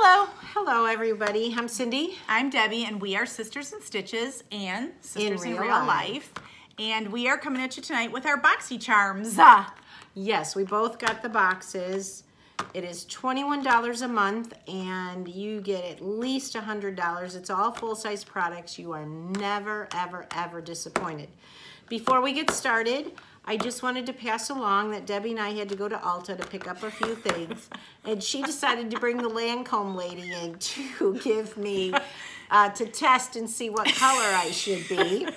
Hello. Hello, everybody. I'm Cindy. I'm Debbie, and we are Sisters in Stitches and Sisters in Real Life. And we are coming at you tonight with our BoxyCharms. Yes, we both got the boxes. It is $21 a month, and you get at least $100. It's all full-size products. You are never, ever, ever disappointed. Before we get started, I just wanted to pass along that Debbie and I had to go to Ulta to pick up a few things, and she decided to bring the Lancome lady in to give me, to test and see what color I should be.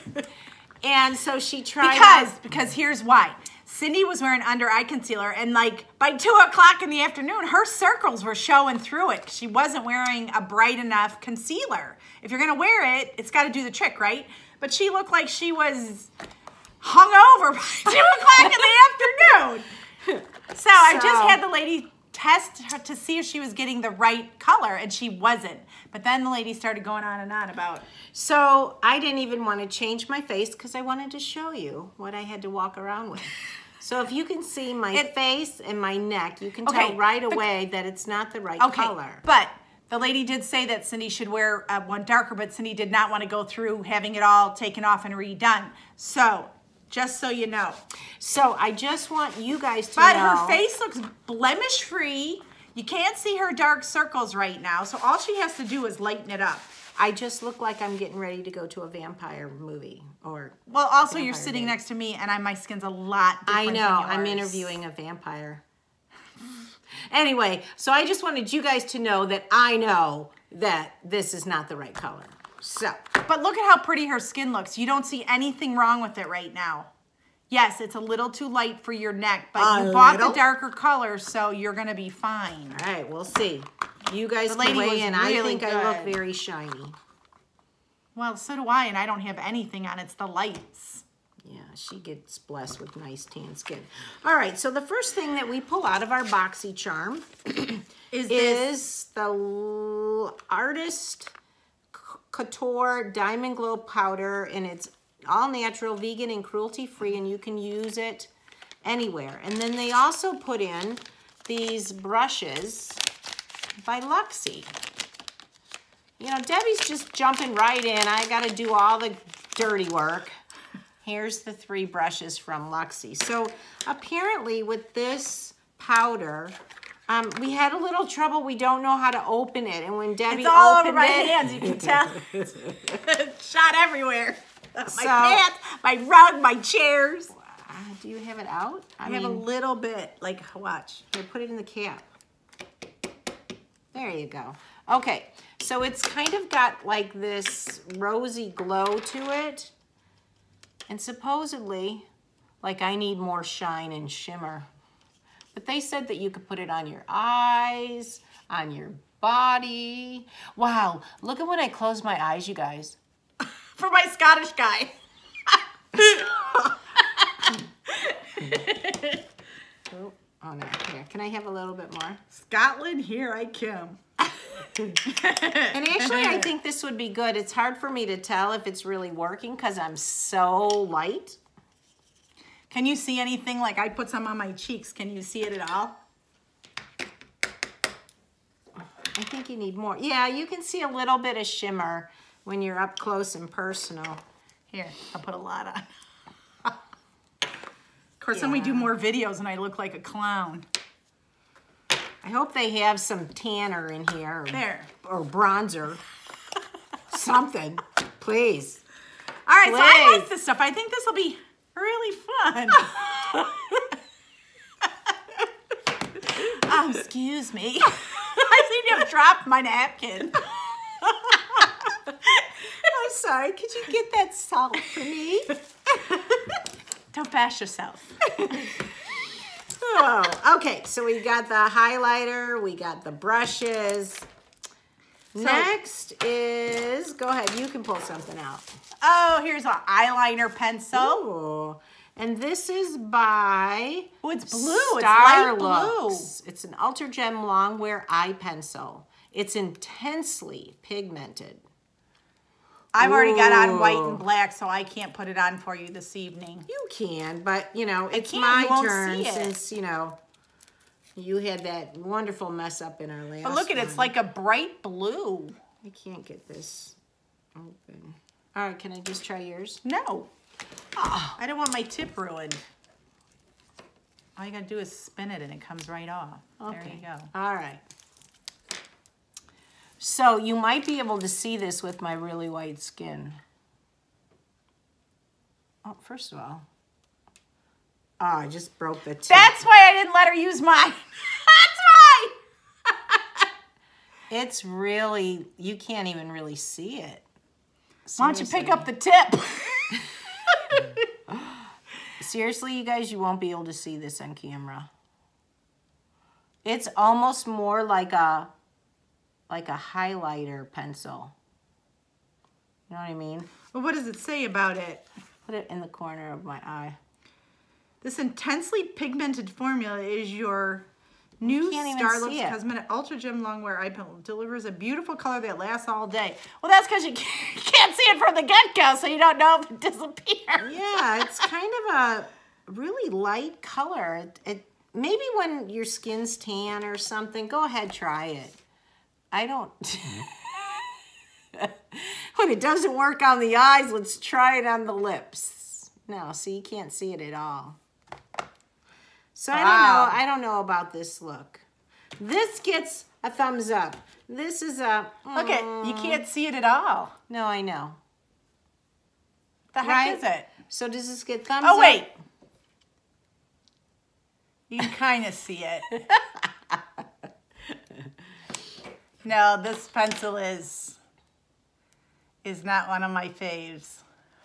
And so she tried Because here's why. Cindy was wearing under eye concealer, and like by 2 o'clock in the afternoon, her circles were showing through it. She wasn't wearing a bright enough concealer. If you're gonna wear it, it's gotta do the trick, right? But she looked like she was hungover by 2 o'clock in the afternoon. So I just had the lady test her to see if she was getting the right color, and she wasn't. But then the lady started going on and on about. So I didn't even want to change my face because I wanted to show you what I had to walk around with. So if you can see my face and my neck, you can tell right away that it's not the right color. But the lady did say that Cindy should wear one darker, but Cindy did not want to go through having it all taken off and redone. So just so you know. So I just want you guys to know. But her face looks blemish-free. You can't see her dark circles right now, so all she has to do is lighten it up. I just look like I'm getting ready to go to a vampire movie. Well, also you're sitting next to me, and my skin's a lot different I know, I'm interviewing a vampire. Anyway, so I just wanted you guys to know that I know that this is not the right color. So, but look at how pretty her skin looks. You don't see anything wrong with it right now. Yes, it's a little too light for your neck, but you bought the darker color, so you're gonna be fine. All right, we'll see. You guys can weigh in. I think I look very shiny. Well, so do I, and I don't have anything on. It's the lights. Yeah, she gets blessed with nice tan skin. All right, so the first thing that we pull out of our BoxyCharm is the Artist Couture Diamond Glow Powder, and it's all natural, vegan, and cruelty-free, and you can use it anywhere. And then they also put in these brushes by Luxie. You know, Debbie's just jumping right in. I got to do all the dirty work. Here's the 3 brushes from Luxie. So apparently with this powder, we had a little trouble. We don't know how to open it. And when Debbie it's all opened over my hands, you can tell. Shot everywhere. My pants, my rug, my chairs. Do you have it out? I have a little bit. Like, watch. Here, put it in the cap. There you go. Okay, so it's kind of got like this rosy glow to it. And supposedly, like I need more shine and shimmer. But they said that you could put it on your eyes, on your body. Wow, look at when I close my eyes, you guys. For my Scottish guy. Oh no, here, can I have a little bit more? Scotland, here I come. And actually, I think this would be good. It's hard for me to tell if it's really working because I'm so light. Can you see anything? Like I put some on my cheeks. Can you see it at all? I think you need more. Yeah, you can see a little bit of shimmer when you're up close and personal. Here, I'll put a lot on. Of course, then we do more videos and I look like a clown. I hope they have some tanner in here. Or bronzer. Something. Please. All right, so I like this stuff. I think this will be really fun. Excuse me. I seem to have dropped my napkin. I'm sorry. Could you get that salt for me? Don't bash yourself. Oh, okay. So we got the highlighter. We got the brushes. Next is, go ahead. You can pull something out. Oh, here's an eyeliner pencil. Ooh. And this is by it's blue. It's light blue. It's an Ultra Gem Longwear eye pencil. It's intensely pigmented. I've already got on white and black, so I can't put it on for you this evening. You can, but, you know, it's my turn since, you know, You had that wonderful mess up in our last But look at it, it's like a bright blue. I can't get this open. All right, can I just try yours? No. Oh, I don't want my tip ruined. All you gotta do is spin it and it comes right off. Okay. There you go. All right. So you might be able to see this with my really white skin. Oh, first of all, oh, I just broke the tip. That's why I didn't let her use mine. That's why. It's really, you can't even really see it. Seriously. Why don't you pick up the tip? Seriously, you guys, you won't be able to see this on camera. It's almost more like a highlighter pencil. You know what I mean? Well, what does it say about it? Put it in the corner of my eye. This intensely pigmented formula is your new Starlux Cosmetic Ultra Gem Longwear Eye Pencil. Delivers a beautiful color that lasts all day. Well, that's because you can't see it from the get-go, so you don't know if it disappears. Yeah, it's kind of a really light color. Maybe when your skin's tan or something, go ahead, try it. I don't... When it doesn't work on the eyes, let's try it on the lips. No, see, you can't see it at all. So wow. I don't know about this look. This gets a thumbs up. This is a... Look at, you can't see it at all. No, I know. The heck is it? So does this get thumbs up? Oh, wait. You can kind of see it. No, this pencil is not one of my faves.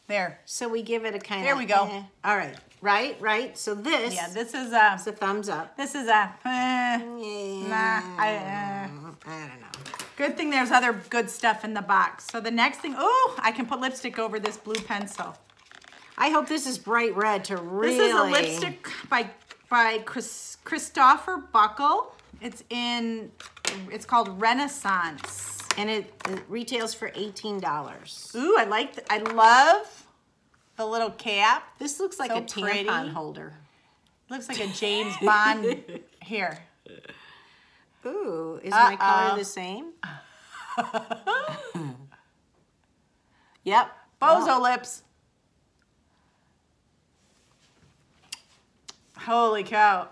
There. So we give it a kind of... There we go. All right. Right. So this... Yeah, this is it's a thumbs up. This is a... yeah. Nah. I don't know. Good thing there's other good stuff in the box. So the next thing... Oh, I can put lipstick over this blue pencil. I hope this is bright red to really... This is a lipstick by Christopher Buckle. It's called Renaissance. And it retails for $18. Ooh, I love the little cap. This looks like a tampon holder. It looks like a James Bond here. Ooh, is my color the same? Yep. Bozo lips. Holy cow.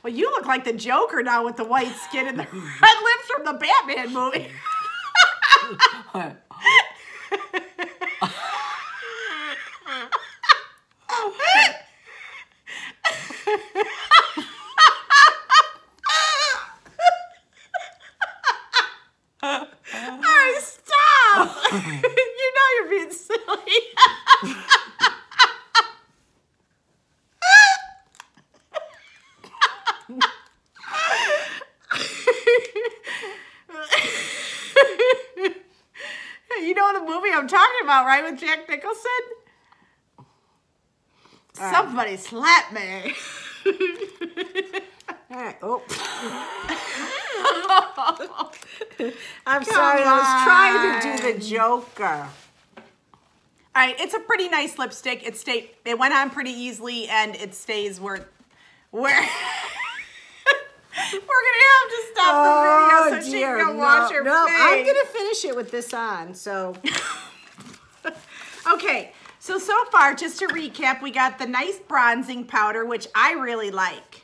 Well, you look like the Joker now with the white skin and the red lips from the Batman movie. All right, stop. You know you're being silly. You know the movie I'm talking about, right? With Jack Nicholson? Somebody slap me. All right. Oh. I'm sorry. I was trying to do the Joker. All right. It's a pretty nice lipstick. It went on pretty easily, and it stays where we're gonna have to stop the video so she can go wash her face. I'm gonna finish it with this on. So. Okay. So far, just to recap, we got the nice bronzing powder, which I really like.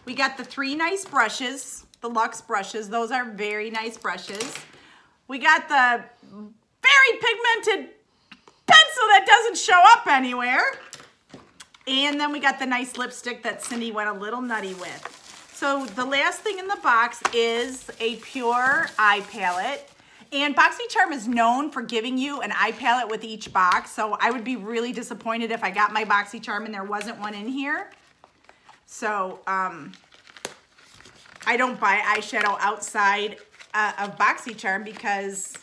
We got the 3 nice brushes, the Luxe brushes. Those are very nice brushes. We got the very pigmented pencil that doesn't show up anywhere. And then we got the nice lipstick that Cindy went a little nutty with. So the last thing in the box is a pure eye palette. And BoxyCharm is known for giving you an eye palette with each box. So I would be really disappointed if I got my BoxyCharm and there wasn't one in here. So I don't buy eyeshadow outside of BoxyCharm because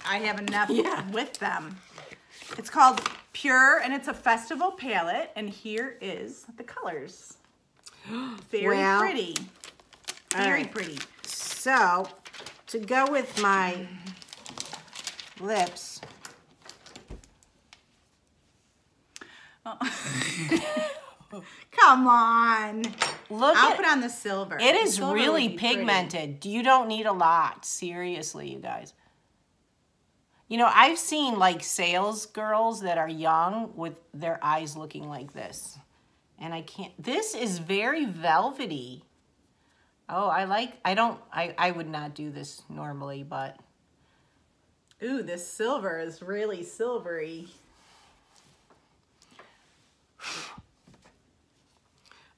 I have enough with them. It's called Pure, and it's a festival palette. And here is the colors. Very pretty. Very pretty. So, to go with my lips. Oh. Come on. I'll put on the silver. It is really pigmented. You don't need a lot. Seriously, you guys. You know, I've seen like sales girls that are young with their eyes looking like this. And I can't, this is very velvety. Oh, I would not do this normally, but. Ooh, this silver is really silvery.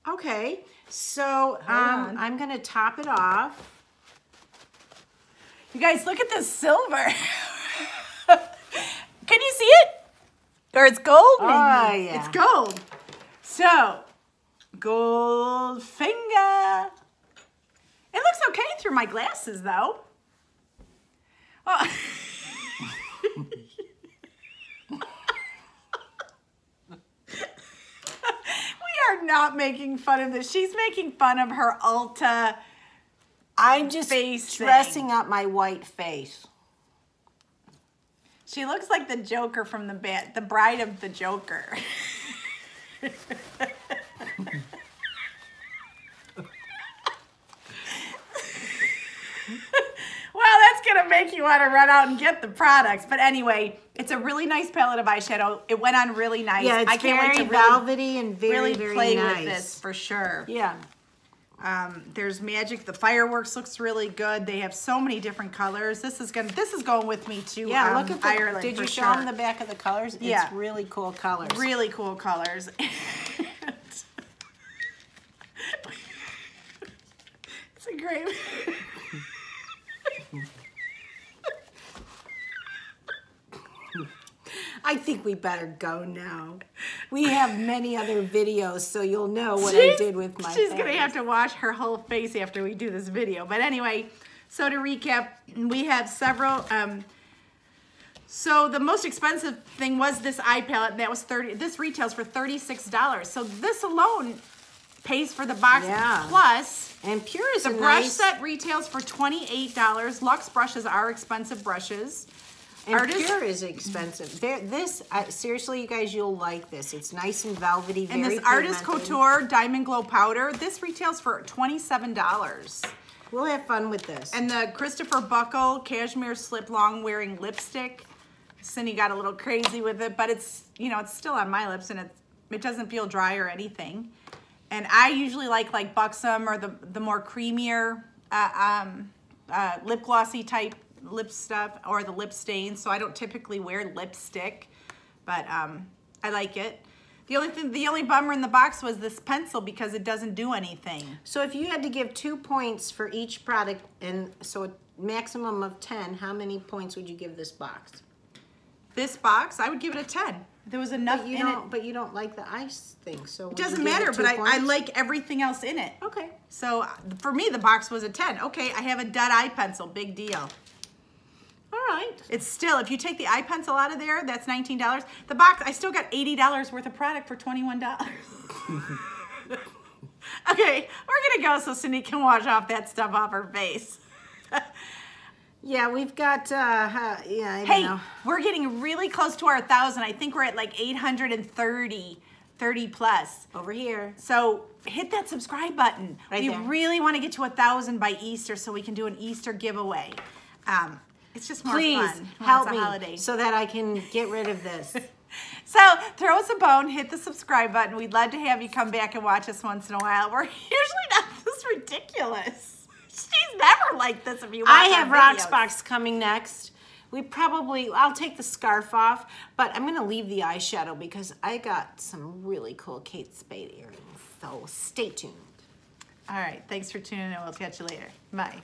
Okay, so I'm gonna top it off. You guys, look at this silver. Can you see it? Or it's gold, maybe? Oh, yeah. It's gold. So, gold finger. It looks okay through my glasses, though. Oh. We are not making fun of this. She's making fun of her Ulta. I'm just dressing up my white face. She looks like the Joker from the Bride of the Joker. Well, that's gonna make you want to run out and get the products. But anyway, it's a really nice palette of eyeshadow. It went on really nice. Yeah, it's I can't wait to velvety and very play nice. with this for sure. Yeah. There's magic. The fireworks looks really good. They have so many different colors. This is going with me to yeah. Look at Ireland. Did you show them the back of the colors? Yeah. It's really cool colors. Really cool colors. It's a great. I think we better go now. We have many other videos, so you'll know what I did with my She's face. going to have to wash her whole face after we do this video. But anyway, so to recap, we have several. So the most expensive thing was this eye palette, and that was this retails for $36. So this alone pays for the box plus. And Pure is the brush set retails for $28. Luxe brushes are expensive brushes. And Pure is expensive. Seriously, you guys, you'll like this. It's nice and velvety, very And this Artist Couture Diamond Glow Powder, this retails for $27. We'll have fun with this. And the Christopher Buckle Cashmere Slip Long Wearing Lipstick. Cindy got a little crazy with it, but it's, you know, it's still on my lips, and it doesn't feel dry or anything. And I usually like Buxom or the more creamier lip glossy type lip stuff, or the lip stains, so I don't typically wear lipstick, but I like it. The only bummer in the box was this pencil, because it doesn't do anything. So if you had to give 2 points for each product, and so a maximum of 10, how many points would you give this box? This box, I would give it a 10. There was enough in it. But you don't like the ice thing, so it doesn't matter, but I like everything else in it. Okay. So for me, the box was a 10. Okay, I have a dud eye pencil, big deal. All right. It's still, if you take the eye pencil out of there, that's $19. The box, I still got $80 worth of product for $21. Okay, we're gonna go so Cindy can wash off that stuff off her face. Yeah, we've got, I don't know. We're getting really close to our 1,000. I think we're at like 830, 30 plus. Over here. So hit that subscribe button. Right there. We really want to get to 1,000 by Easter so we can do an Easter giveaway. It's just more fun. Please help me so that I can get rid of this. So throw us a bone, hit the subscribe button. We'd love to have you come back and watch us once in a while. We're usually not this ridiculous. She's never like this if you watch I have our videos. Rocksbox coming next. I'll take the scarf off, but I'm going to leave the eyeshadow because I got some really cool Kate Spade earrings. So stay tuned. All right, thanks for tuning in. We'll catch you later. Bye.